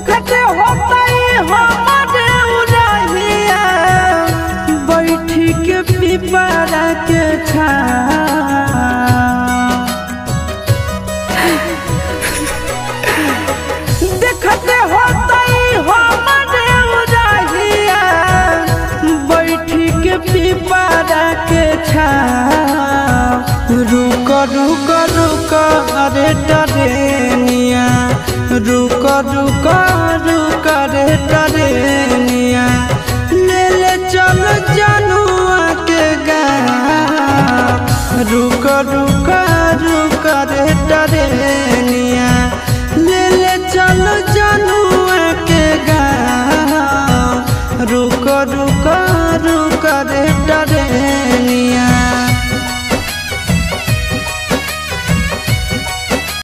देखते होता हमारे उड़हिया बैठी के पिपरा के देखते होता हमारे उड़हिया बैठी के पिपरा के रुक रुक रुक अरे टरेनिया रुक रुक रुक रे टरेनिया ले ले चल जनुआ के गाँव रुक रुक रुक रे टरेनिया।